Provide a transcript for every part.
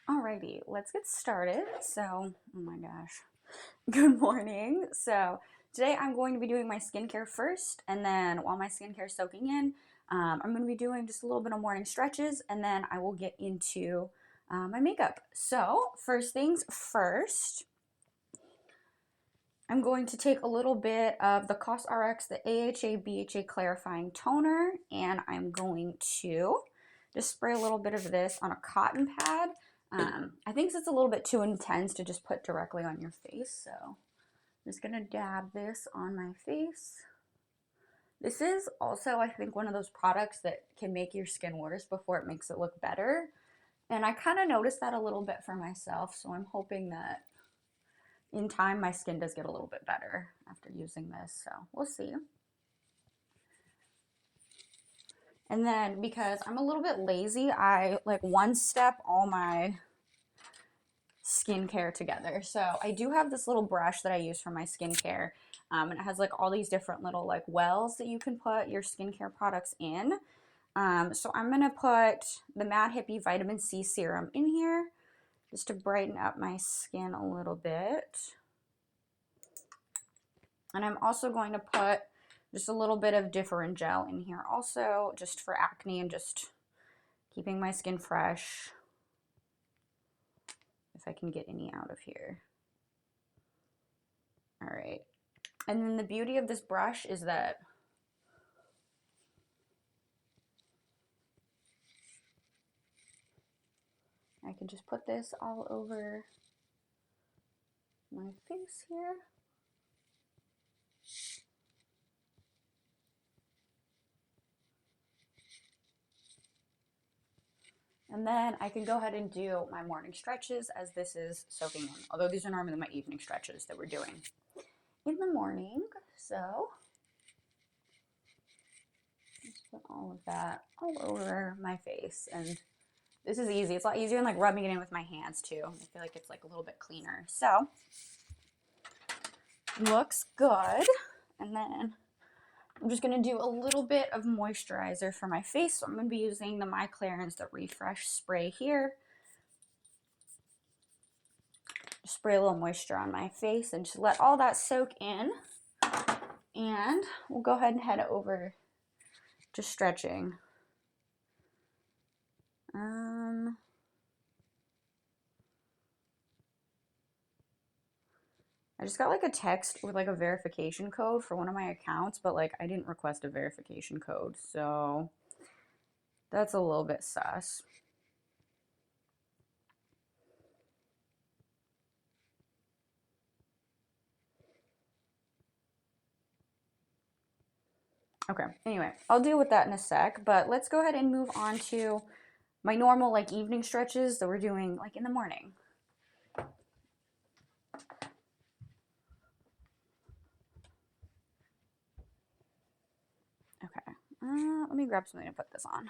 Alrighty, let's get started. So, oh my gosh, good morning. So, today I'm going to be doing my skincare first, and then while my skincare is soaking in, I'm going to be doing just a little bit of morning stretches, and then I will get into my makeup. So, first things first, I'm going to take a little bit of the COSRX, the AHA BHA Clarifying Toner, and I'm going to just spray a little bit of this on a cotton pad. I think it's a little bit too intense to just put directly on your face, so I'm just gonna dab this on my face. This is also, I think, one of those products that can make your skin worse before it makes it look better. And I kind of noticed that a little bit for myself, so I'm hoping that in time my skin does get a little bit better after using this, so we'll see. And then because I'm a little bit lazy, I like one step all my skincare together. So I do have this little brush that I use for my skincare, and it has like all these different little like wells that you can put your skincare products in. So I'm gonna put the Mad Hippie Vitamin C Serum in here just to brighten up my skin a little bit. And I'm also going to put just a little bit of Differin Gel in here also, just for acne and just keeping my skin fresh. If I can get any out of here. All right. And then the beauty of this brush is that I can just put this all over my face here. And then I can go ahead and do my morning stretches as this is soaking in. Although these are normally my evening stretches that we're doing in the morning. So just put all of that all over my face. And this is easy. It's a lot easier than like rubbing it in with my hands too. I feel like it's like a little bit cleaner. So looks good. And then I'm just going to do a little bit of moisturizer for my face. So I'm going to be using the My Clarins The Refresh Spray here. Just spray a little moisture on my face and just let all that soak in. And we'll go ahead and head over to stretching. I just got like a text with like a verification code for one of my accounts, but like I didn't request a verification code, so that's a little bit sus. Okay, anyway, I'll deal with that in a sec, but let's go ahead and move on to my normal like evening stretches that we're doing like in the morning. Okay, let me grab something to put this on.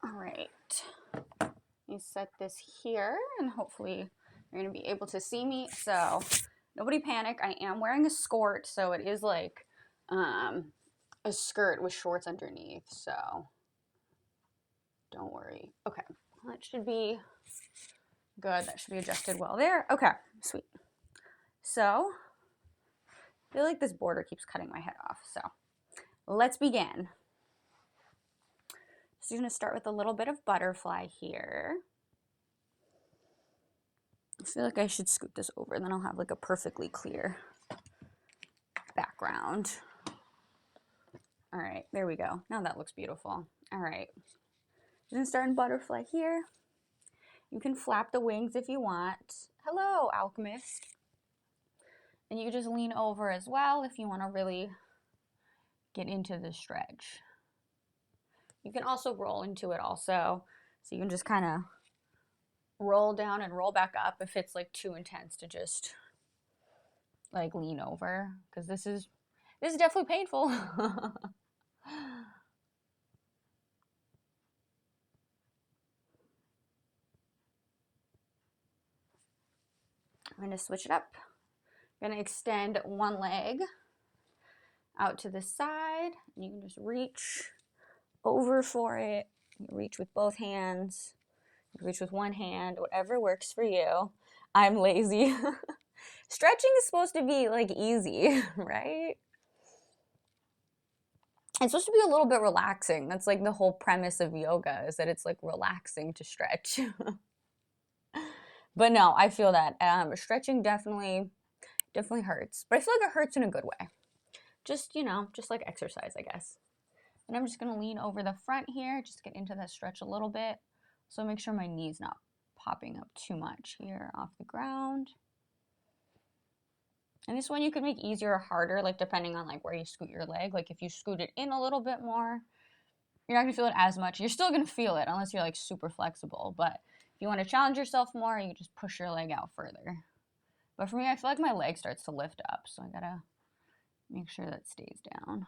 All right, you set this here and hopefully you're gonna be able to see me. So nobody panic, I am wearing a skirt, so it is like a skirt with shorts underneath, so don't worry. Okay, that should be good. That should be adjusted well there. Okay, sweet. So I feel like this border keeps cutting my head off, so let's begin. So you're gonna start with a little bit of butterfly here. I feel like I should scoot this over and then I'll have like a perfectly clear background. All right, there we go. Now that looks beautiful. All right, you're gonna start in butterfly here. You can flap the wings if you want. Hello, alchemist. And you can just lean over as well if you want to really get into the stretch. You can also roll into it also. So you can just kind of roll down and roll back up if it's like too intense to just like lean over, because this is This is definitely painful. I'm going to switch it up. I'm going to extend one leg out to the side. And you can just reach over for it. You reach with both hands. You reach with one hand, whatever works for you. I'm lazy. Stretching is supposed to be like easy, right? It's supposed to be a little bit relaxing. That's like the whole premise of yoga, is that it's like relaxing to stretch. But no, I feel that stretching definitely hurts, but I feel like it hurts in a good way. Just, you know, just like exercise, I guess. And I'm just gonna lean over the front here, just get into that stretch a little bit. So make sure my knee's not popping up too much here off the ground. And this one you could make easier or harder, like depending on like where you scoot your leg. Like if you scoot it in a little bit more, you're not gonna feel it as much. You're still gonna feel it unless you're like super flexible. But if you wanna challenge yourself more, you just push your leg out further. But for me, I feel like my leg starts to lift up, so I gotta make sure that stays down.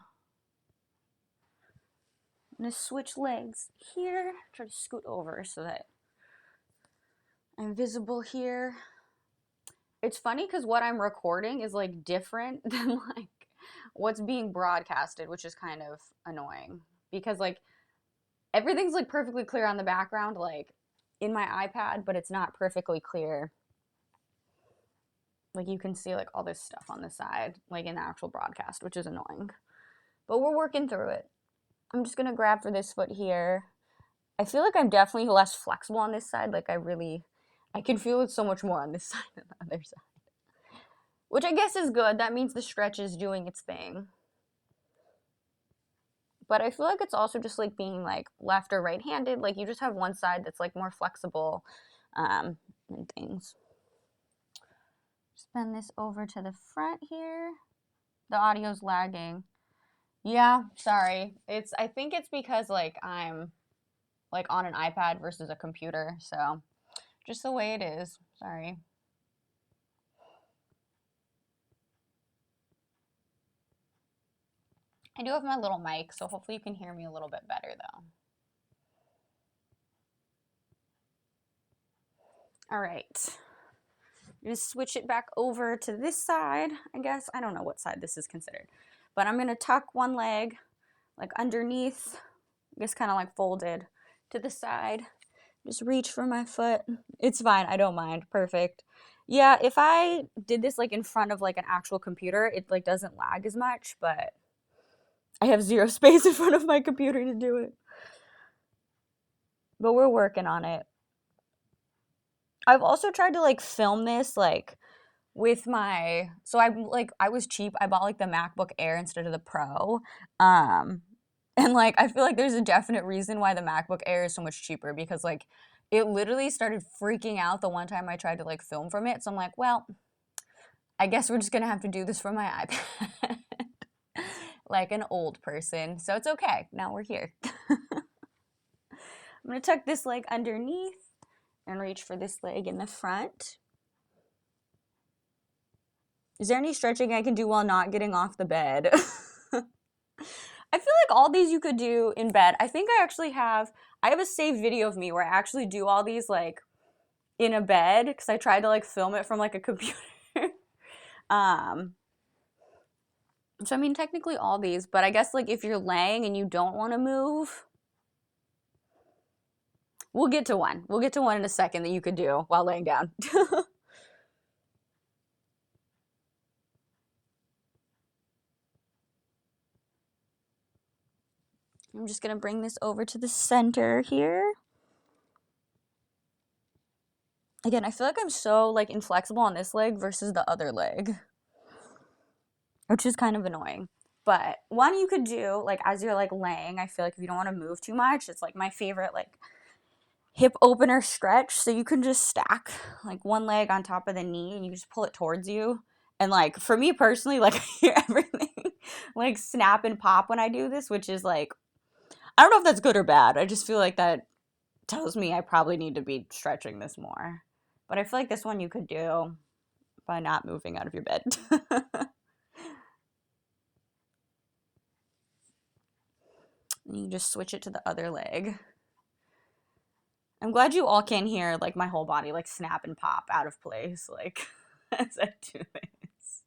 I'm gonna switch legs here, try to scoot over so that I'm visible here. It's funny because what I'm recording is like different than like what's being broadcasted, which is kind of annoying because like everything's like perfectly clear on the background, like in my iPad, but it's not perfectly clear. Like you can see like all this stuff on the side, like in the actual broadcast, which is annoying. But we're working through it. I'm just gonna grab for this foot here. I feel like I'm definitely less flexible on this side. Like I can feel it so much more on this side than the other side. Which I guess is good. That means the stretch is doing its thing. But I feel like it's also just like being like left or right-handed. Like you just have one side that's like more flexible and things. Just bend this over to the front here. The audio's lagging. Yeah, sorry. I think it's because like I'm like on an iPad versus a computer, so just the way it is. Sorry. I do have my little mic, so hopefully you can hear me a little bit better though. All right. I'm gonna switch it back over to this side, I guess. I don't know what side this is considered, but I'm gonna tuck one leg like underneath, I guess kind of like folded to the side. Just reach for my foot. It's fine, I don't mind, perfect. Yeah, if I did this like in front of like an actual computer, it like doesn't lag as much, but I have zero space in front of my computer to do it. But we're working on it. I've also tried to like film this like with my, so I was cheap. I bought like the MacBook Air instead of the Pro. And like I feel like there's a definite reason why the MacBook Air is so much cheaper, because like it literally started freaking out the one time I tried to like film from it. So I'm like, well, I guess we're just gonna have to do this from my iPad. Like an old person. So it's okay. Now we're here. I'm gonna tuck this leg underneath and reach for this leg in the front. Is there any stretching I can do while not getting off the bed? I feel like all these you could do in bed. I think I have a saved video of me where I actually do all these like in a bed, because I tried to like film it from like a computer. So I mean technically all these, but I guess like if you're laying and you don't want to move, we'll get to one. We'll get to one in a second that you could do while laying down. I'm just gonna bring this over to the center here. Again, I feel like I'm so like inflexible on this leg versus the other leg, which is kind of annoying. But one you could do like as you're like laying, I feel like if you don't want to move too much, it's like my favorite like hip opener stretch. So you can just stack like one leg on top of the knee and you just pull it towards you. And like for me personally, like I hear everything like snap and pop when I do this, which is like, I don't know if that's good or bad. I just feel like that tells me I probably need to be stretching this more. But I feel like this one you could do by not moving out of your bed. And you just switch it to the other leg. I'm glad you all can hear like my whole body like snap and pop out of place like as I do this.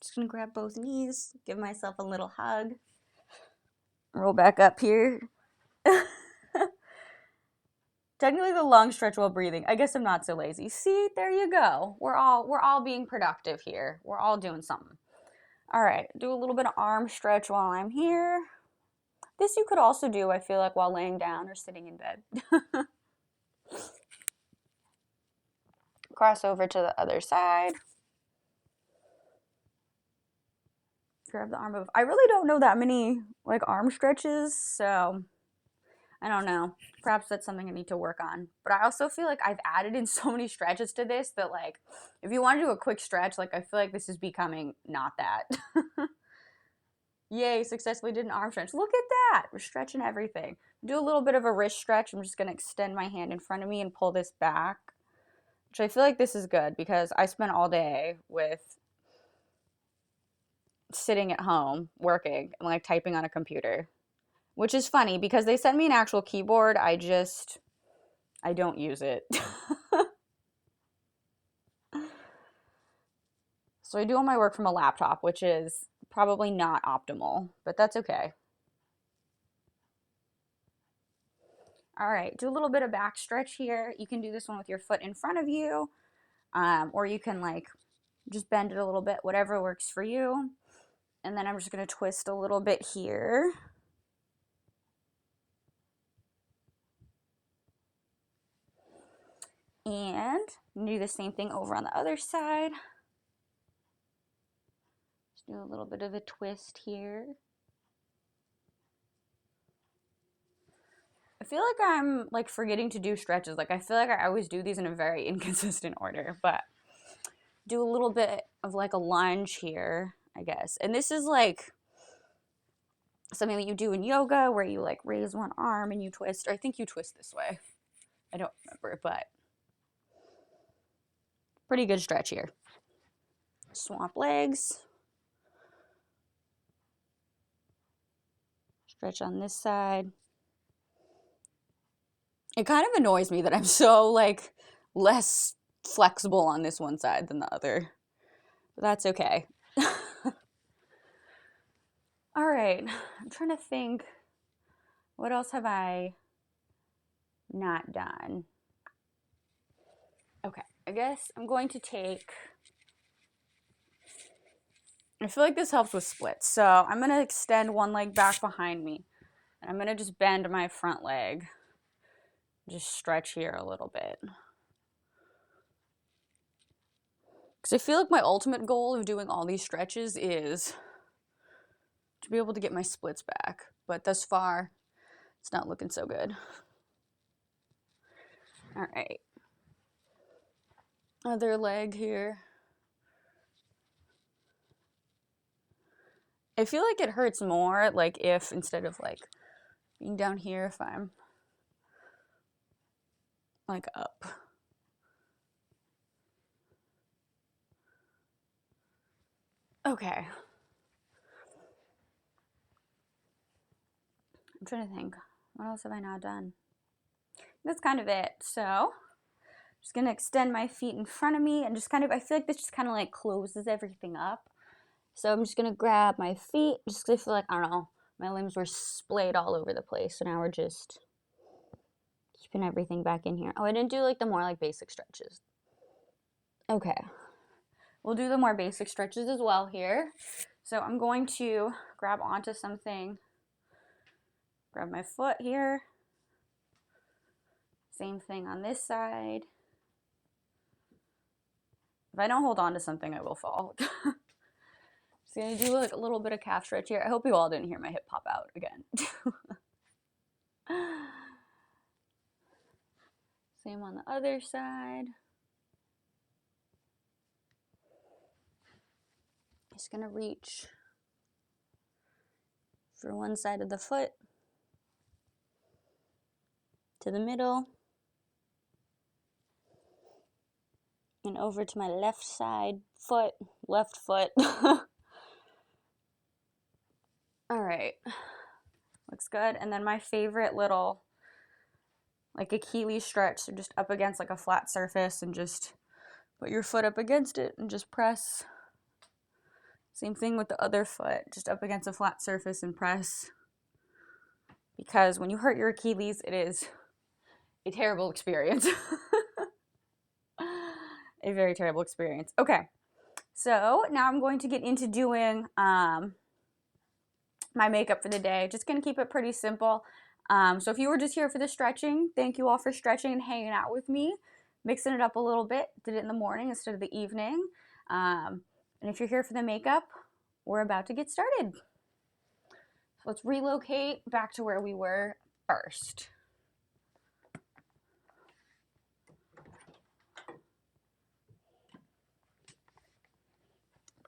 Just gonna grab both knees, give myself a little hug, roll back up here. Technically the long stretch while breathing. I guess I'm not so lazy. See, there you go. We're all being productive here. We're all doing something. All right, do a little bit of arm stretch while I'm here. This you could also do, I feel like, while laying down or sitting in bed. Cross over to the other side. Grab the arm of. I really don't know that many like arm stretches, so I don't know. Perhaps that's something I need to work on. But I also feel like I've added in so many stretches to this that like if you want to do a quick stretch, like I feel like this is becoming not that. Yay, successfully did an arm stretch. Look at that. We're stretching everything. Do a little bit of a wrist stretch. I'm just going to extend my hand in front of me and pull this back. Which I feel like this is good because I spent all day with sitting at home working and like typing on a computer. Which is funny because they sent me an actual keyboard. I don't use it. So I do all my work from a laptop, which is probably not optimal, but that's okay. All right, do a little bit of back stretch here. You can do this one with your foot in front of you, or you can like just bend it a little bit, whatever works for you. And then I'm just gonna twist a little bit here. And do the same thing over on the other side. Just do a little bit of a twist here. I feel like I'm like forgetting to do stretches. Like I feel like I always do these in a very inconsistent order, but do a little bit of like a lunge here, I guess. And this is like something that you do in yoga where you like raise one arm and you twist, or I think you twist this way. I don't remember, but pretty good stretch here. Swap legs. Stretch on this side. It kind of annoys me that I'm so like less flexible on this one side than the other. But that's okay. All right, I'm trying to think. What else have I not done? Okay, I guess I'm going to take. I feel like this helps with splits. So I'm going to extend one leg back behind me. And I'm going to just bend my front leg. Just stretch here a little bit. Because I feel like my ultimate goal of doing all these stretches is to be able to get my splits back. But thus far, it's not looking so good. All right. Other leg here. I feel like it hurts more, like if instead of like being down here, if I'm like up. Okay. I'm trying to think. What else have I not done? That's kind of it. So, I'm just going to extend my feet in front of me and just kind of, I feel like this just kind of like closes everything up. So I'm just going to grab my feet just because I feel like, I don't know, my limbs were splayed all over the place. So now we're just keeping everything back in here. Oh, I didn't do like the more like basic stretches. Okay. We'll do the more basic stretches as well here. So I'm going to grab onto something. Grab my foot here. Same thing on this side. If I don't hold on to something, I will fall. Just gonna do like a little bit of calf stretch here. I hope you all didn't hear my hip pop out again. Same on the other side. Just gonna reach for one side of the foot to the middle and over to my left side foot, left foot. All right, looks good. And then my favorite little like Achilles stretch, so just up against like a flat surface and just put your foot up against it and just press. Same thing with the other foot, just up against a flat surface and press. Because when you hurt your Achilles, it is a terrible experience. A very terrible experience. Okay, so now I'm going to get into doing my makeup for the day. Just gonna keep it pretty simple. So if you were just here for the stretching, thank you all for stretching and hanging out with me. Mixing it up a little bit. Did it in the morning instead of the evening. And if you're here for the makeup, we're about to get started. So let's relocate back to where we were first.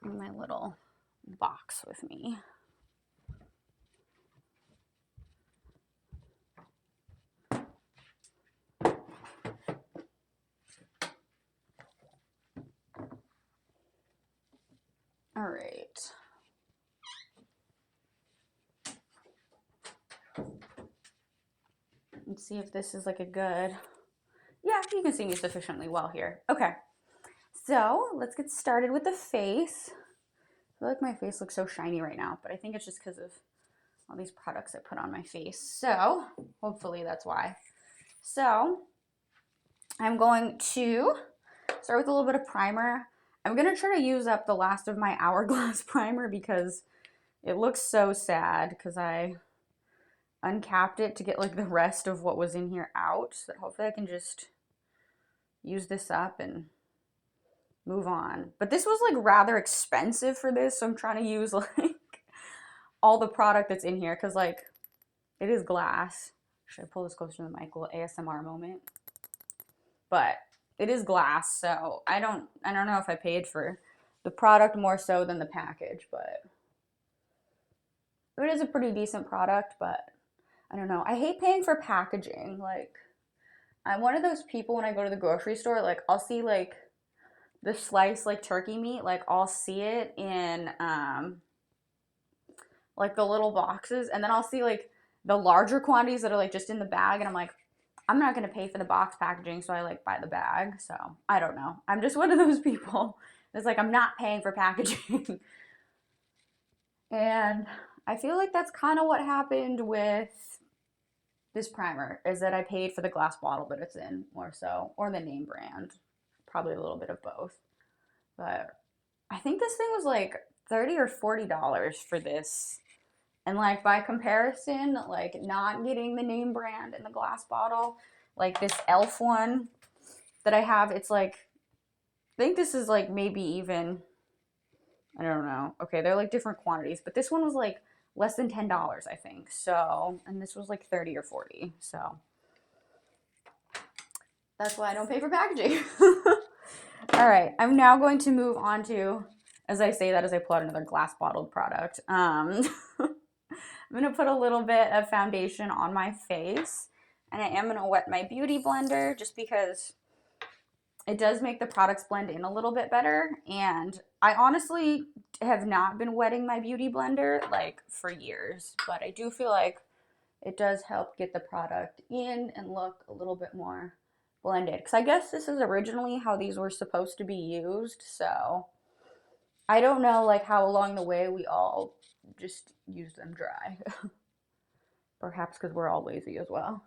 Bring my little box with me. All right. Let's see if this is like a good, yeah, you can see me sufficiently well here. Okay, so let's get started with the face. I feel like my face looks so shiny right now, but I think it's just because of all these products I put on my face. So hopefully that's why. So I'm going to start with a little bit of primer. I'm going to try to use up the last of my Hourglass primer because it looks so sad because I uncapped it to get like the rest of what was in here out. So that hopefully I can just use this up and move on. But this was like rather expensive for this, so I'm trying to use like all the product that's in here because like it is glass. Should I pull this closer to the mic? A little ASMR moment. But it is glass, so I don't know if I paid for the product more so than the package, but it is a pretty decent product. But I don't know. I hate paying for packaging. Like, I'm one of those people when I go to the grocery store, like I'll see like the sliced like turkey meat, like I'll see it in like the little boxes, and then I'll see like the larger quantities that are like just in the bag, and I'm like, I'm not gonna pay for the box packaging, so I like buy the bag. So I don't know. I'm just one of those people. It's like I'm not paying for packaging. And I feel like that's kind of what happened with this primer, is that I paid for the glass bottle that it's in more so, or the name brand. Probably a little bit of both. But I think this thing was like $30 or $40 for this. And like by comparison, like not getting the name brand in the glass bottle, like this e.l.f. one that I have, it's like, I think this is like maybe even, I don't know. Okay, they're like different quantities, but this one was like less than $10, I think. So, and this was like 30 or 40. So that's why I don't pay for packaging. All right, I'm now going to move on to, as I say that as I pull out another glass bottled product. I'm going to put a little bit of foundation on my face, and I am going to wet my beauty blender just because it does make the products blend in a little bit better. And I honestly have not been wetting my beauty blender like for years, but I do feel like it does help get the product in and look a little bit more blended. Because I guess this is originally how these were supposed to be used, so I don't know like how along the way we all just use them dry. Perhaps because we're all lazy as well.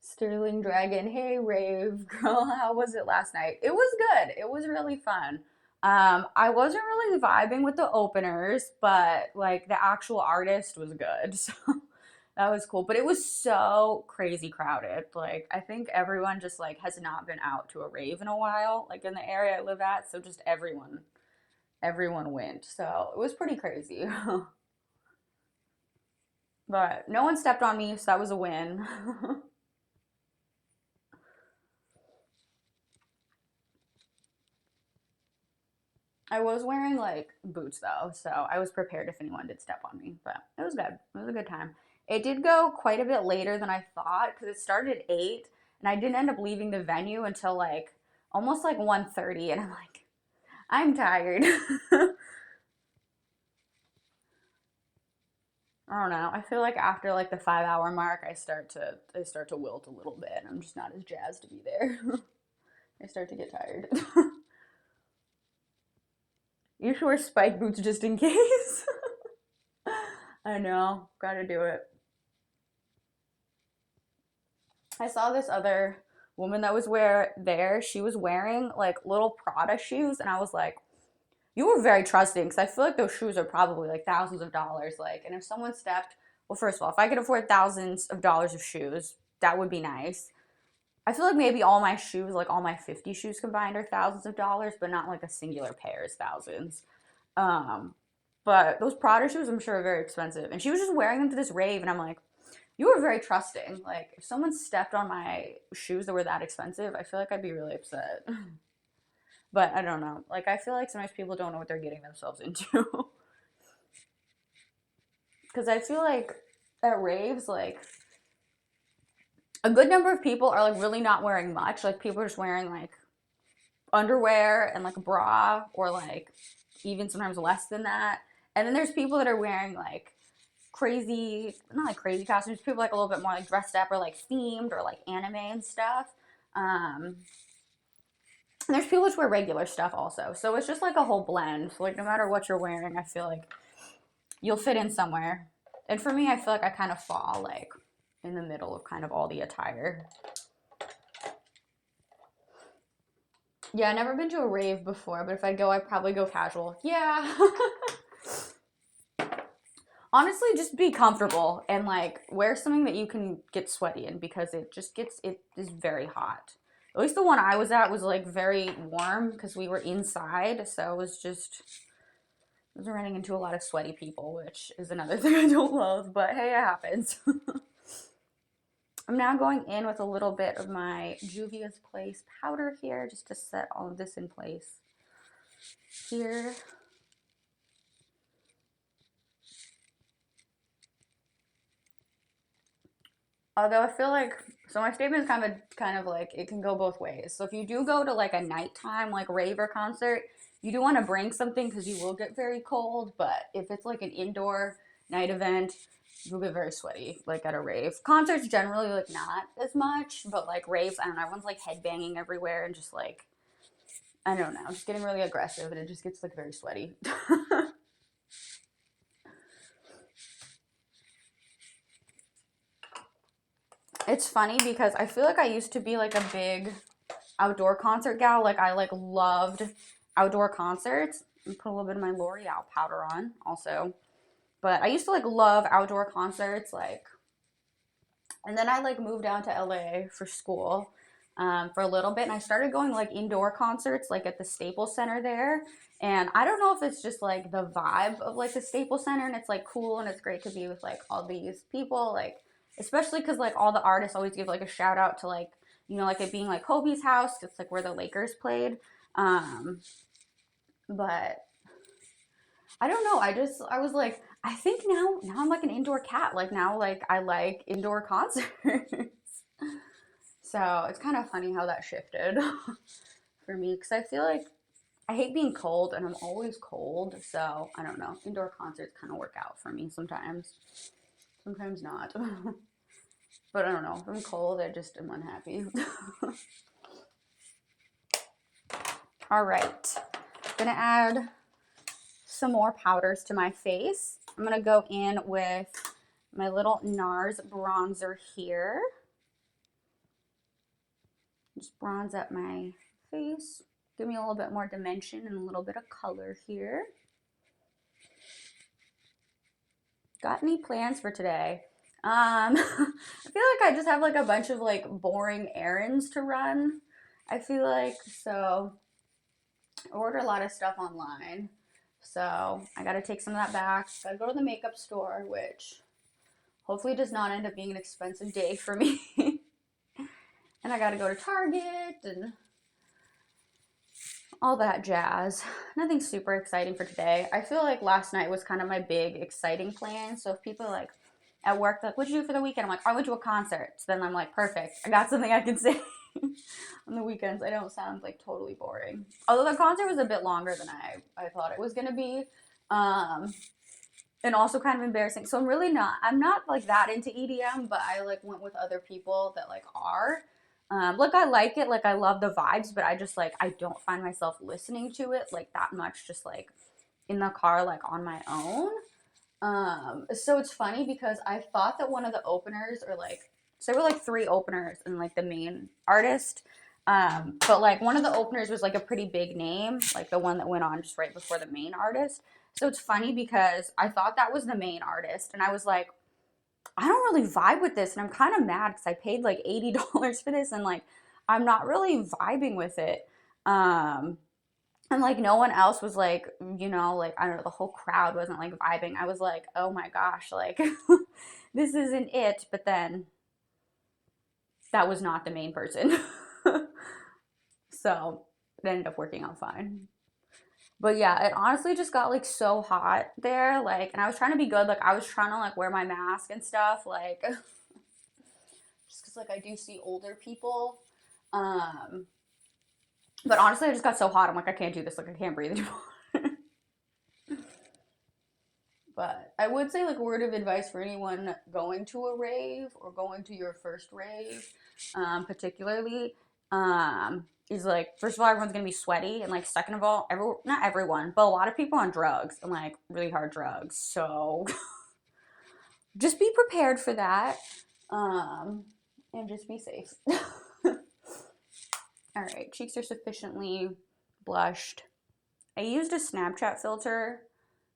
Sterling Dragon, hey Rave, girl, how was it last night? It was good. It was really fun. I wasn't really vibing with the openers, but like the actual artist was good, so that was cool. But it was so crazy crowded. Like I think everyone just like has not been out to a rave in a while, like in the area I live at. So just everyone went. So it was pretty crazy. But no one stepped on me, so that was a win. I was wearing like boots though, so I was prepared if anyone did step on me, but it was good. It was a good time. It did go quite a bit later than I thought because it started at 8 and I didn't end up leaving the venue until like almost like 1:30, and I'm like, I'm tired. I don't know. I feel like after like the 5 hour mark, I start to wilt a little bit. I'm just not as jazzed to be there. I start to get tired. You should wear spike boots just in case. I know. Gotta do it. I saw this other woman that was there. She was wearing like little Prada shoes, and I was like, you were very trusting because I feel like those shoes are probably like thousands of dollars. Like, and if someone stepped, well, first of all, if I could afford thousands of dollars of shoes, that would be nice. I feel like maybe all my shoes, like all my 50 shoes combined, are thousands of dollars, but not like a singular pair is thousands. Um, but those Prada shoes, I'm sure, are very expensive. And she was just wearing them to this rave, and I'm like, you were very trusting. Like, if someone stepped on my shoes that were that expensive, I feel like I'd be really upset. But I don't know. Like, I feel like sometimes people don't know what they're getting themselves into. Because I feel like at raves, like, a good number of people are like really not wearing much. Like, people are just wearing like underwear and like a bra, or like even sometimes less than that. And then there's people that are wearing like crazy, not like crazy costumes, people like a little bit more like dressed up or like themed or like anime and stuff. Um, and there's people which wear regular stuff also. So it's just like a whole blend. So like no matter what you're wearing, I feel like you'll fit in somewhere. And for me, I feel like I kind of fall like in the middle of kind of all the attire. Yeah, I've never been to a rave before, but if I go, I'd probably go casual. Yeah. Honestly, just be comfortable and like wear something that you can get sweaty in, because it is very hot. At least the one I was at was like very warm because we were inside, so I was running into a lot of sweaty people, which is another thing I don't love, but hey, it happens. I'm now going in with a little bit of my Juvia's Place powder here just to set all of this in place here. Although I feel like, so my statement is kind of like it can go both ways. So if you do go to like a nighttime like rave or concert, you do want to bring something because you will get very cold. But if it's like an indoor night event, you'll get very sweaty like at a rave. Concerts generally like not as much, but like raves, I don't know, everyone's like headbanging everywhere and just like, I don't know, just getting really aggressive, and it just gets like very sweaty. It's funny because I feel like I used to be like a big outdoor concert gal. Like I like loved outdoor concerts. And put a little bit of my L'Oreal powder on also. But I used to like love outdoor concerts, like, and then I like moved down to LA for school for a little bit, and I started going like indoor concerts, like at the Staples Center there. And I don't know if it's just like the vibe of like the Staples Center, and it's like cool and it's great to be with like all these people, like especially because like all the artists always give like a shout out to like, you know, like it being like Kobe's house. It's like where the Lakers played. Um, but I don't know. I was like, I think now I'm like an indoor cat. Like now like I like indoor concerts. So it's kind of funny how that shifted for me, because I feel like I hate being cold and I'm always cold. So I don't know. Indoor concerts kind of work out for me sometimes. Sometimes not. But I don't know. If I'm cold, I just am unhappy. All right. Gonna add some more powders to my face. I'm gonna go in with my little NARS bronzer here. Just bronze up my face. Give me a little bit more dimension and a little bit of color here. Got any plans for today? I feel like I just have like a bunch of like boring errands to run. I feel like, so I order a lot of stuff online. So I gotta take some of that back. Gotta go to the makeup store, which hopefully does not end up being an expensive day for me. And I gotta go to Target and all that jazz. Nothing super exciting for today. I feel like last night was kind of my big exciting plan. So if people are like at work, like, what'd you do for the weekend? I'm like, I went to a concert. So then I'm like, perfect. I got something I can say. On the weekends, I don't sound like totally boring. Although the concert was a bit longer than I thought it was gonna be. and also kind of embarrassing. So I'm not like that into EDM, but I like went with other people that like are. Like I like it, like I love the vibes, but I just like I don't find myself listening to it like that much, just like in the car, like on my own. So it's funny because I thought that one of the openers, or like, so there were like three openers and like the main artist. But like one of the openers was like a pretty big name, like the one that went on just right before the main artist. So it's funny because I thought that was the main artist, and I was like, I don't really vibe with this, and I'm kind of mad because I paid like $80 for this, and like I'm not really vibing with it. Um, and like no one else was like, like I don't know, the whole crowd wasn't like vibing. I was like, oh my gosh, like this isn't it. But then that was not the main person. So it ended up working out fine. But yeah, it honestly just got like so hot there. Like, and I was trying to be good. Like, I was trying to like wear my mask and stuff. Like, just because like I do see older people. Um, but honestly, I just got so hot. I'm like, I can't do this. Like, I can't breathe anymore. But I would say like a word of advice for anyone going to a rave or going to your first rave, particularly, is like first of all everyone's gonna be sweaty, and like second of all, not everyone, but a lot of people on drugs and like really hard drugs. So just be prepared for that, and just be safe. All right, cheeks are sufficiently blushed. I used a Snapchat filter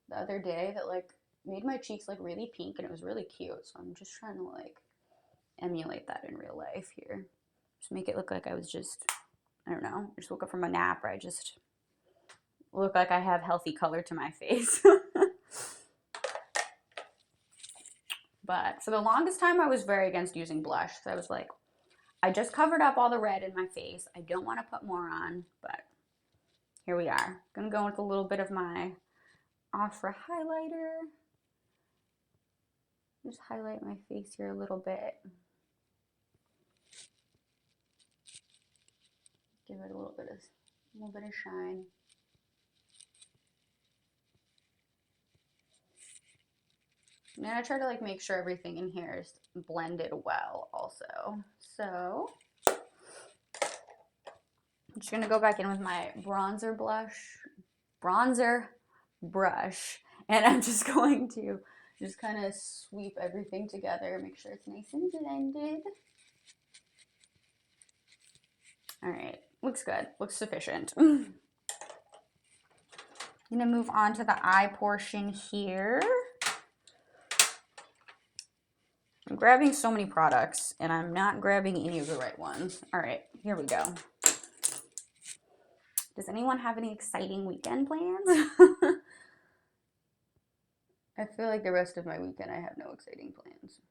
the other day that like made my cheeks like really pink, and it was really cute. So I'm just trying to like emulate that in real life here. Just make it look like I was just, I don't know, I just woke up from a nap, or I just look like I have healthy color to my face. But for the longest time, I was very against using blush. So I was like, I just covered up all the red in my face. I don't want to put more on, but here we are. Gonna go with a little bit of my Opera highlighter. Just highlight my face here a little bit. Give it a little bit of shine. And I try to like make sure everything in here is blended well also. So I'm just gonna go back in with my bronzer brush, and I'm just going to just kind of sweep everything together, make sure it's nice and blended. All right, looks good, looks sufficient. I'm gonna move on to the eye portion here. I'm grabbing so many products and I'm not grabbing any of the right ones. All right, here we go. Does anyone have any exciting weekend plans? I feel like the rest of my weekend I have no exciting plans.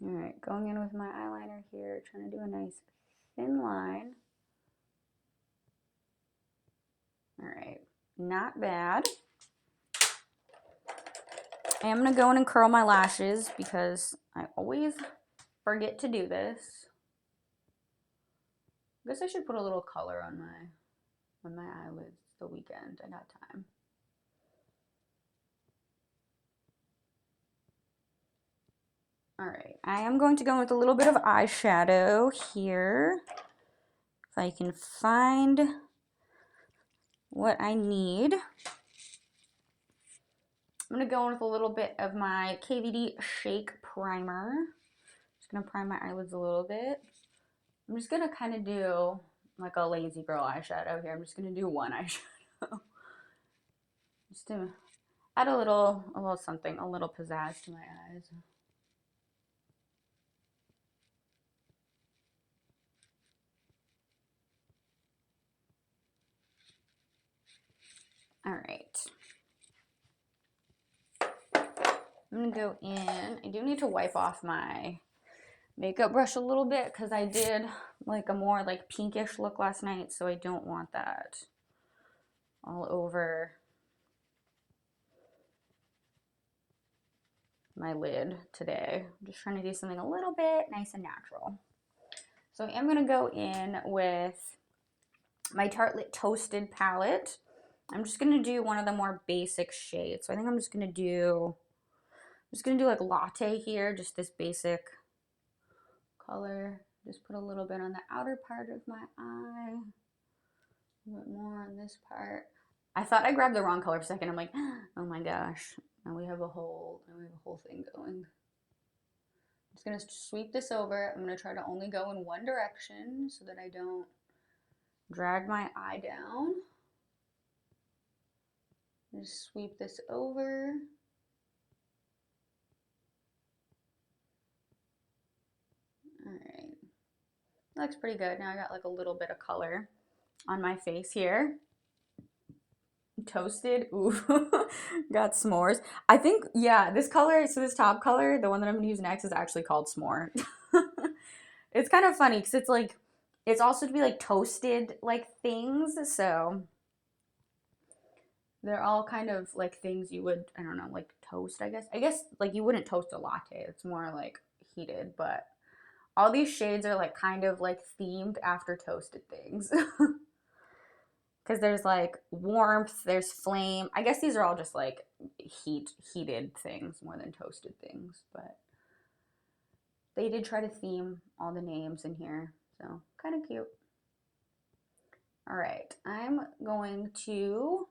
All right, going in with my eyeliner here, trying to do a nice thin line. All right, not bad. I am gonna go in and curl my lashes because I always forget to do this. I guess I should put a little color on my eyelids the weekend. I got time. All right, I am going to go with a little bit of eyeshadow here. If I can find what I need. I'm gonna go in with a little bit of my KVD Shake Primer. Just gonna prime my eyelids a little bit. I'm just gonna kind of do like a lazy girl eyeshadow here. I'm just gonna do one eyeshadow. Just to add a little something, a little pizzazz to my eyes. All right. I'm gonna go in. I do need to wipe off my makeup brush a little bit because I did like a more like pinkish look last night, so I don't want that all over my lid today. I'm just trying to do something a little bit nice and natural. So I am gonna go in with my Tartelette Toasted palette. I'm just gonna do one of the more basic shades. So I think I'm just gonna do like latte here, just this basic color. Just put a little bit on the outer part of my eye, a bit more on this part. I thought I grabbed the wrong color for a second. I'm like, oh my gosh, now we have a whole thing going. I'm just gonna sweep this over. I'm gonna try to only go in one direction so that I don't drag my eye down. Just sweep this over. All right, looks pretty good. Now I got like a little bit of color on my face here. Toasted, ooh, got s'mores. I think, yeah, this color, so this top color, the one that I'm gonna use next, is actually called S'more. It's kind of funny because it's like, it's also to be like toasted like things, so they're all kind of like things you would, I don't know, like toast, I guess. I guess like you wouldn't toast a latte, it's more like heated, but all these shades are like kind of like themed after toasted things. Because there's like warmth, there's flame. I guess these are all just like heated things more than toasted things, but they did try to theme all the names in here, so kind of cute. All right, I'm going to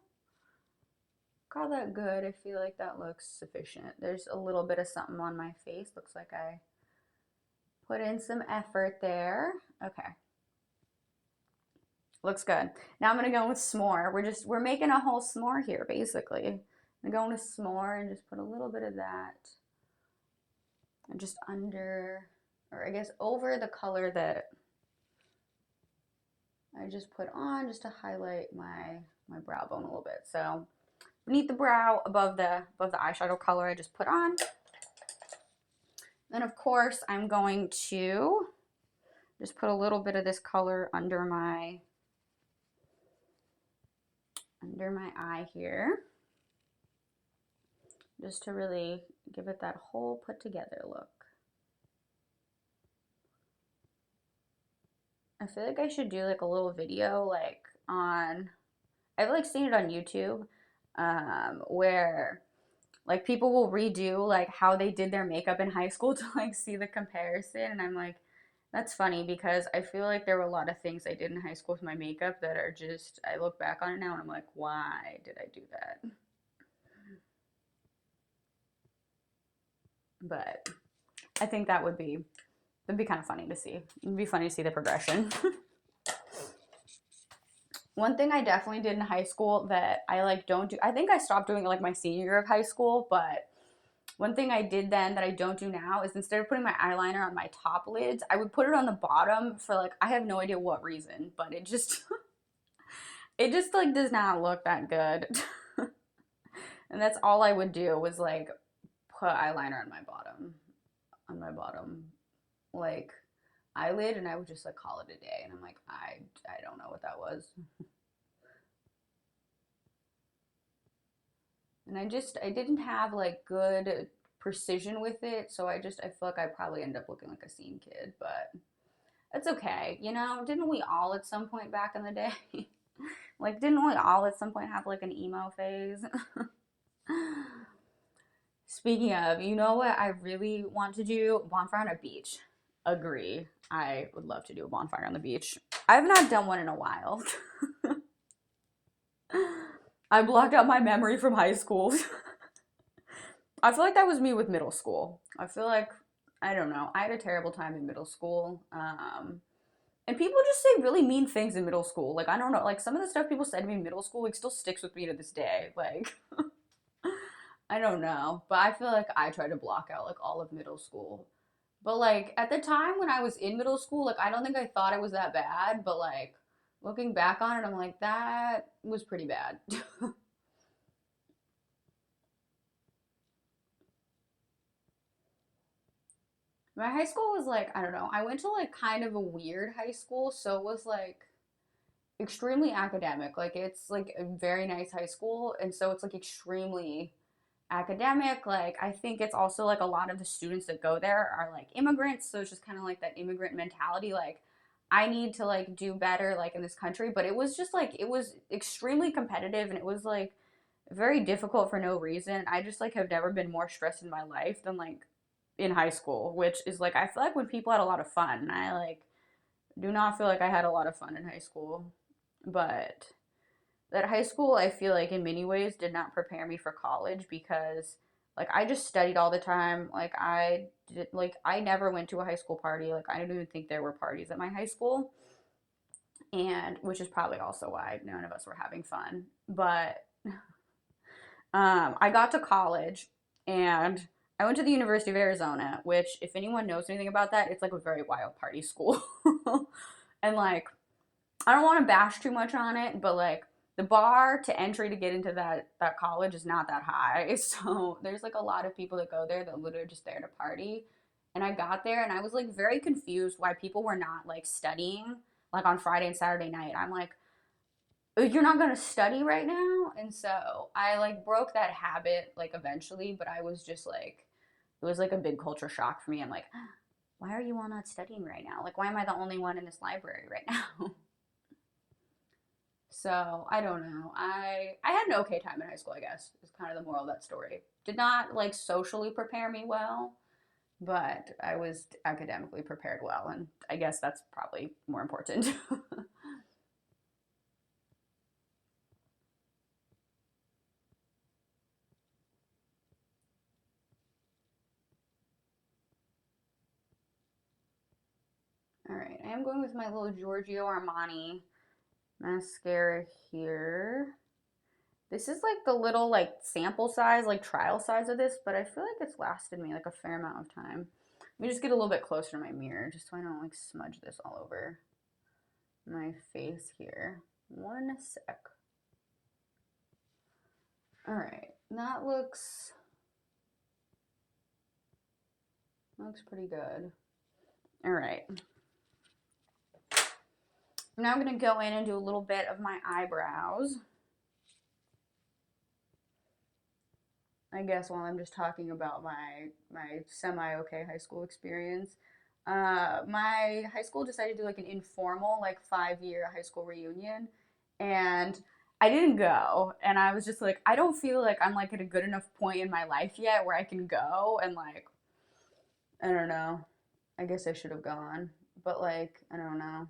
call that good. I feel like that looks sufficient. There's a little bit of something on my face. Looks like I put in some effort there. Okay. Looks good. Now I'm gonna go with s'more. We're making a whole s'more here, basically. I'm going with s'more and just put a little bit of that. And just under, or I guess over the color that I just put on, just to highlight my brow bone a little bit. So beneath the brow, above the eyeshadow color I just put on. Then of course I'm going to just put a little bit of this color under my eye here, just to really give it that whole put together look. I feel like I should do like a little video like on, I've like seen it on YouTube, where like people will redo like how they did their makeup in high school to like see the comparison, and I'm like, that's funny because I feel like there were a lot of things I did in high school with my makeup that are just, I look back on it now and I'm like, why did I do that? But I think that would be kind of funny to see. It'd be funny to see the progression. One thing I definitely did in high school that I like don't do, I think I stopped doing it like my senior year of high school, but one thing I did then that I don't do now is instead of putting my eyeliner on my top lids, I would put it on the bottom for like, I have no idea what reason, but it just, it just like does not look that good. And that's all I would do was like put eyeliner on my bottom like eyelid, and I would just like call it a day. And I'm like, I don't know what that was. And I didn't have like good precision with it, so I feel like I probably end up looking like a scene kid, but it's okay. You know, didn't we all at some point back in the day? Like, didn't we all at some point have like an emo phase? Speaking of, you know what I really want to do? Bonfire on a beach. Agree. I would love to do a bonfire on the beach. I've not done one in a while. I blocked out my memory from high school. I feel like that was me with middle school. I feel like, I don't know, I had a terrible time in middle school. And people just say really mean things in middle school. Like, I don't know, like some of the stuff people said to me in middle school like still sticks with me to this day. Like, I don't know. But I feel like I tried to block out like all of middle school. But like at the time when I was in middle school, like I don't think I thought it was that bad. But like looking back on it, I'm like, that was pretty bad. My high school was like, I don't know, I went to like kind of a weird high school, so it was like extremely academic. Like it's like a very nice high school, and so it's like extremely academic. Like I think it's also like a lot of the students that go there are like immigrants, so it's just kind of like that immigrant mentality. Like I need to like do better like in this country, but it was just like it was extremely competitive and it was like very difficult for no reason. I just like have never been more stressed in my life than like in high school, which is like I feel like when people had a lot of fun, and I like do not feel like I had a lot of fun in high school. But that high school I feel like in many ways did not prepare me for college because like I just studied all the time. Like I never went to a high school party. Like I don't even think there were parties at my high school. And which is probably also why none of us were having fun. But I got to college and I went to the University of Arizona, which, if anyone knows anything about that, it's like a very wild party school. And like, I don't want to bash too much on it, but like, the bar to entry to get into that college is not that high. So there's like a lot of people that go there that literally are just there to party. And I got there and I was like very confused why people were not like studying like on Friday and Saturday night. I'm like, you're not going to study right now. And so I like broke that habit like eventually, but I was just like it was like a big culture shock for me. I'm like, why are you all not studying right now? Like, why am I the only one in this library right now? So I don't know. I had an okay time in high school, I guess, is kind of the moral of that story. Did not like socially prepare me well, but I was academically prepared well, and I guess that's probably more important. All right, I am going with my little Giorgio Armani mascara here. This is like the little like sample size, like trial size of this, but I feel like it's lasted me like a fair amount of time. Let me just get a little bit closer to my mirror just so I don't like smudge this all over my face here. One sec. All right, that looks pretty good. All right. Now I'm gonna go in and do a little bit of my eyebrows. I guess while I'm just talking about my semi okay high school experience. My high school decided to do like an informal like 5 year high school reunion, and I didn't go. And I was just like, I don't feel like I'm like at a good enough point in my life yet where I can go. And like, I don't know. I guess I should have gone, but like, I don't know.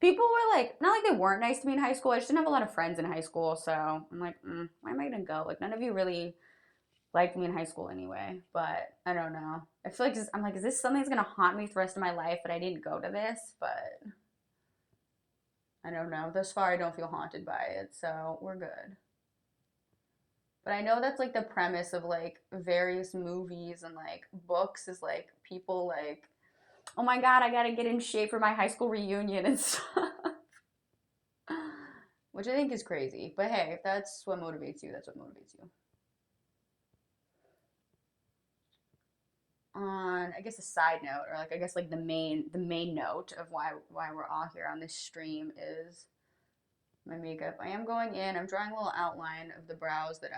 People were like, not like they weren't nice to me in high school. I just didn't have a lot of friends in high school, so I'm like, why am I gonna go? Like, none of you really liked me in high school anyway, but I don't know. I feel like I'm like, is this something that's gonna haunt me for the rest of my life that I didn't go to this? But I don't know. Thus far, I don't feel haunted by it, so we're good. But I know that's like the premise of like various movies and like books is like people like, oh my god, I gotta get in shape for my high school reunion and stuff. Which I think is crazy. But hey, if that's what motivates you, that's what motivates you. On I guess a side note, or like I guess like the main note of why we're all here on this stream is my makeup. I am going in, I'm drawing a little outline of the brows that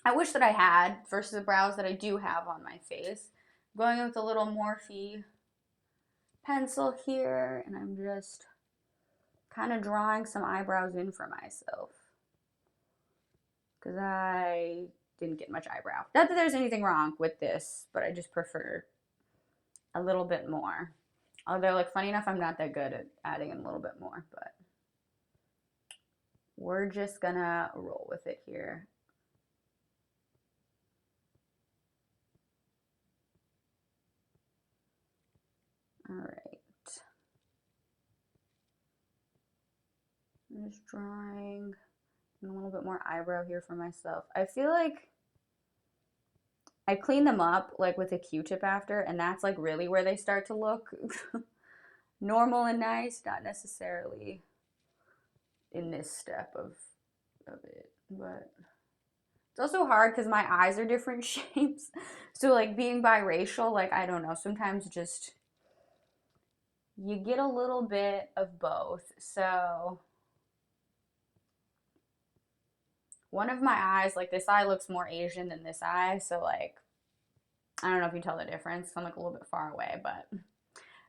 I wish that I had versus the brows that I do have on my face. I'm going in with a little Morphe pencil here, and I'm just kind of drawing some eyebrows in for myself because I didn't get much eyebrow. Not that there's anything wrong with this, but I just prefer a little bit more. Although, like, funny enough, I'm not that good at adding in a little bit more, but we're just gonna roll with it here. All right. I'm just drawing a little bit more eyebrow here for myself. I feel like I clean them up like with a Q-tip after, and that's like really where they start to look normal and nice, not necessarily in this step of it. But it's also hard because my eyes are different shapes. So like being biracial, like I don't know, sometimes just you get a little bit of both. So one of my eyes, like this eye looks more Asian than this eye, so like I don't know if you tell the difference. I'm like a little bit far away, but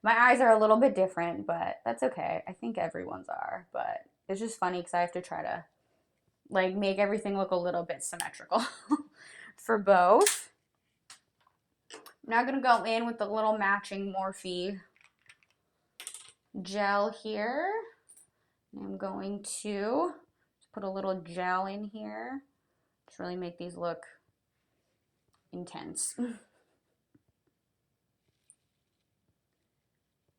My eyes are a little bit different, but that's okay. I think everyone's are, but it's just funny because I have to try to like make everything look a little bit symmetrical for both. I'm now gonna go in with the little matching Morphe gel here. I'm going to put a little gel in here to really make these look intense.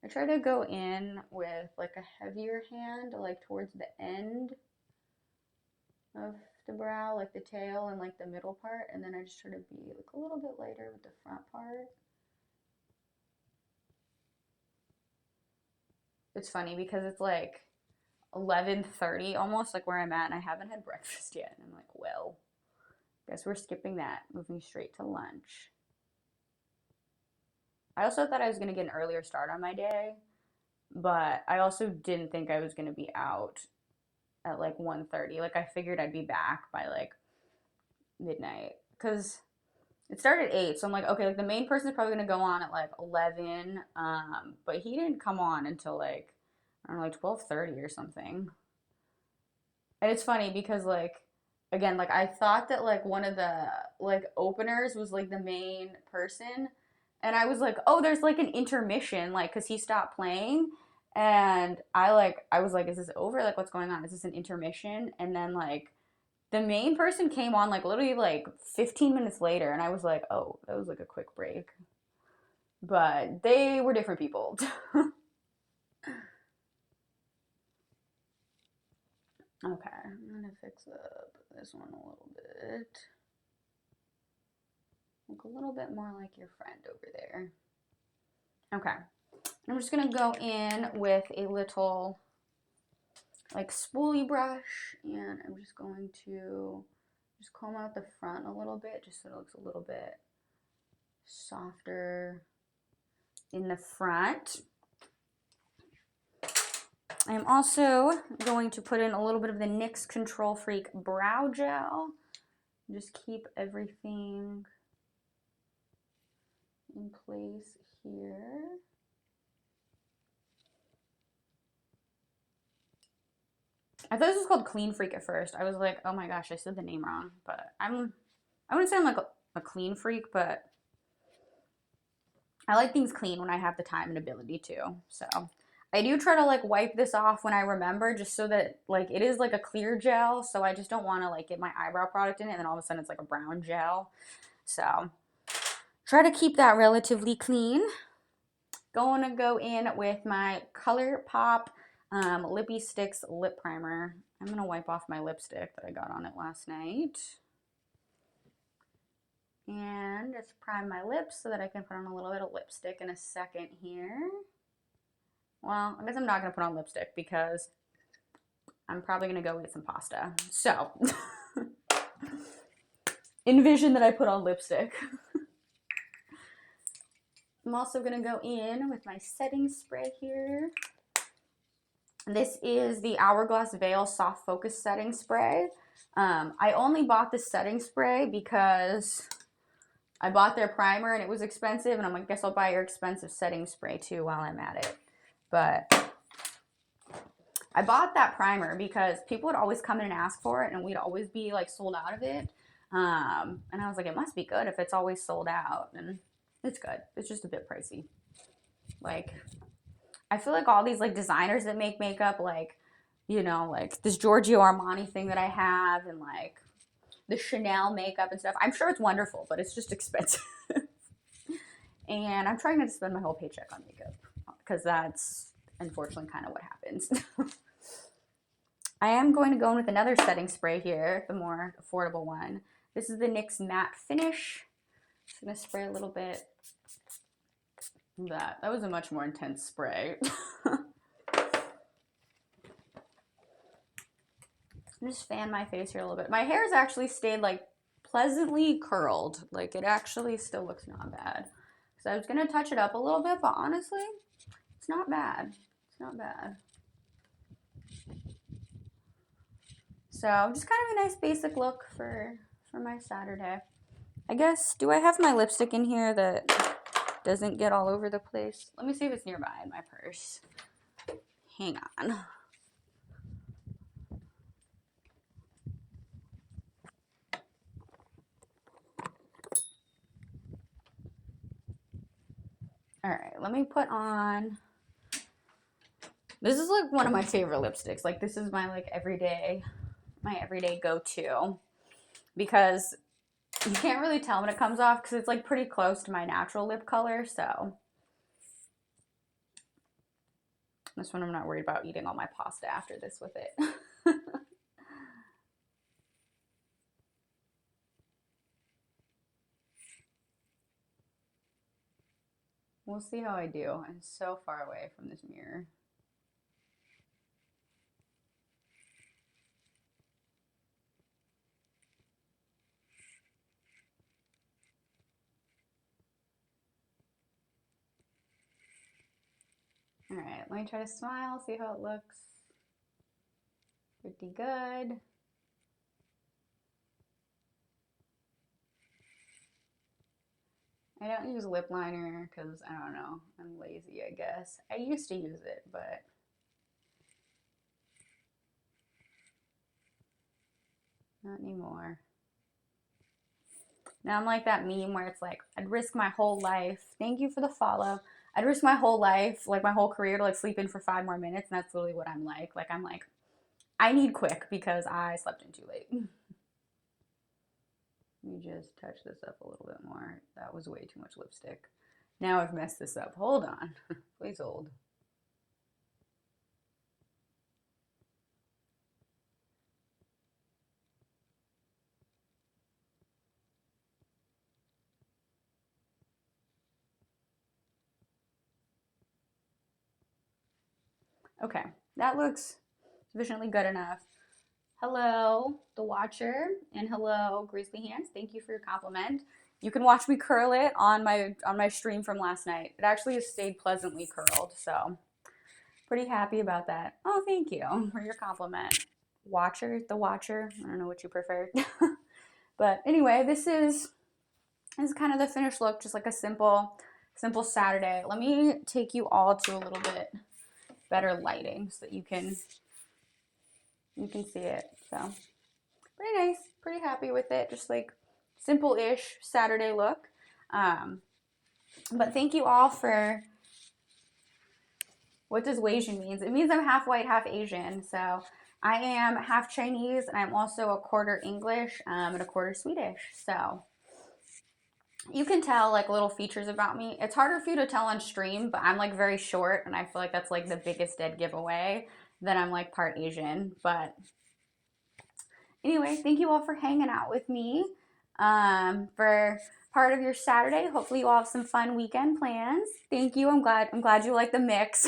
I try to go in with like a heavier hand, like towards the end of the brow, like the tail and like the middle part, and then I just try to be like a little bit lighter with the front part. It's funny because it's like 11:30 almost, like where I'm at, and I haven't had breakfast yet. And I'm like, well, guess we're skipping that, moving straight to lunch. I also thought I was going to get an earlier start on my day, but I also didn't think I was going to be out at like 1:30. Like I figured I'd be back by like midnight because it started at 8. So I'm like, okay, like the main person's probably going to go on at like 11, but he didn't come on until like, I don't know, like 12:30 or something. And it's funny because like, again, like I thought that like one of the like openers was like the main person, and I was like, oh, there's like an intermission, like because he stopped playing, and I was like, is this over? Like what's going on? Is this an intermission? And then like the main person came on like literally like 15 minutes later, and I was like, oh, that was like a quick break. But they were different people. Okay, I'm gonna fix up this one a little bit. Look a little bit more like your friend over there. Okay, I'm just gonna go in with a little like spoolie brush, and I'm just going to just comb out the front a little bit just so it looks a little bit softer in the front. I'm also going to put in a little bit of the NYX Control Freak Brow Gel. Just keep everything in place here. I thought this was called Clean Freak at first. I was like, oh my gosh, I said the name wrong. But I wouldn't say I'm like a clean freak, but I like things clean when I have the time and ability to. So I do try to like wipe this off when I remember, just so that like it is like a clear gel. So I just don't want to like get my eyebrow product in it and then all of a sudden it's like a brown gel. So try to keep that relatively clean. Going to go in with my ColourPop Lippie Stix lip primer. I'm going to wipe off my lipstick that I got on it last night. And just prime my lips so that I can put on a little bit of lipstick in a second here. Well, I guess I'm not going to put on lipstick because I'm probably going to go eat some pasta. So, envision that I put on lipstick. I'm also going to go in with my setting spray here. This is the Hourglass Veil Soft Focus Setting Spray. I only bought the setting spray because I bought their primer and it was expensive, and I'm like, I guess I'll buy your expensive setting spray too while I'm at it. But I bought that primer because people would always come in and ask for it, and we'd always be like sold out of it. And I was like, it must be good if it's always sold out. And it's good. It's just a bit pricey. Like, I feel like all these like designers that make makeup, like, you know, like this Giorgio Armani thing that I have, and like the Chanel makeup and stuff. I'm sure it's wonderful, but it's just expensive. And I'm trying not to spend my whole paycheck on makeup because that's unfortunately kind of what happens. I am going to go in with another setting spray here, the more affordable one. This is the NYX Matte Finish. Just gonna spray a little bit. That was a much more intense spray. Just fan my face here a little bit. My hair's actually stayed like pleasantly curled. Like it actually still looks not bad. So I was gonna touch it up a little bit, but honestly, it's not bad. It's not bad. So just kind of a nice basic look for my Saturday. I guess, do I have my lipstick in here that doesn't get all over the place. Let me see if it's nearby in my purse. Hang on. All right, let me put on. This is like one of my favorite lipsticks. Like this is my like everyday go-to because you can't really tell when it comes off because it's like pretty close to my natural lip color. So this one I'm not worried about eating all my pasta after this with it. We'll see how I do. I'm so far away from this mirror. All right, let me try to smile, see how it looks. Pretty good. I don't use lip liner because I don't know, I'm lazy, I guess. I used to use it, but not anymore. Now I'm like that meme where it's like, I'd risk my whole life. Thank you for the follow. I'd risk my whole life, like my whole career to like sleep in for 5 more minutes. And that's literally what I'm like. Like, I'm like, I need quick because I slept in too late. Let me just touch this up a little bit more. That was way too much lipstick. Now I've messed this up. Hold on. Please hold. Okay, that looks sufficiently good enough. Hello, the watcher, and hello, Grizzly Hands. Thank you for your compliment. You can watch me curl it on my stream from last night. It actually has stayed pleasantly curled, so pretty happy about that. Oh, thank you for your compliment. Watcher, the watcher. I don't know what you prefer. But anyway, this is kind of the finished look, just like a simple Saturday. Let me take you all to a little bit better lighting so that you can see it. So pretty nice, pretty happy with it. Just like simple-ish Saturday look. But thank you all for. What does Asian means? It means I'm half white, half Asian. So I am half Chinese, and I'm also a quarter English and a quarter Swedish. So you can tell like little features about me. It's harder for you to tell on stream, but I'm like very short, and I feel like that's like the biggest dead giveaway that I'm like part Asian. But anyway, thank you all for hanging out with me for part of your Saturday. Hopefully you all have some fun weekend plans. Thank you. I'm glad you like the mix.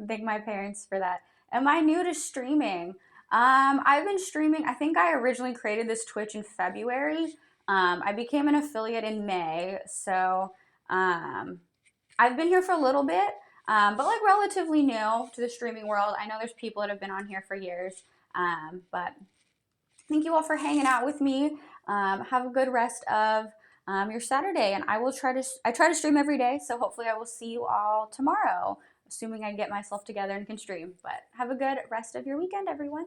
Thank my parents for that. Am I new to streaming? I've been streaming. I think I originally created this Twitch in February. I became an affiliate in May, so I've been here for a little bit, but like relatively new to the streaming world. I know there's people that have been on here for years, but thank you all for hanging out with me. Have a good rest of your Saturday, and I try to stream every day, so hopefully I will see you all tomorrow, assuming I get myself together and can stream. But have a good rest of your weekend, everyone.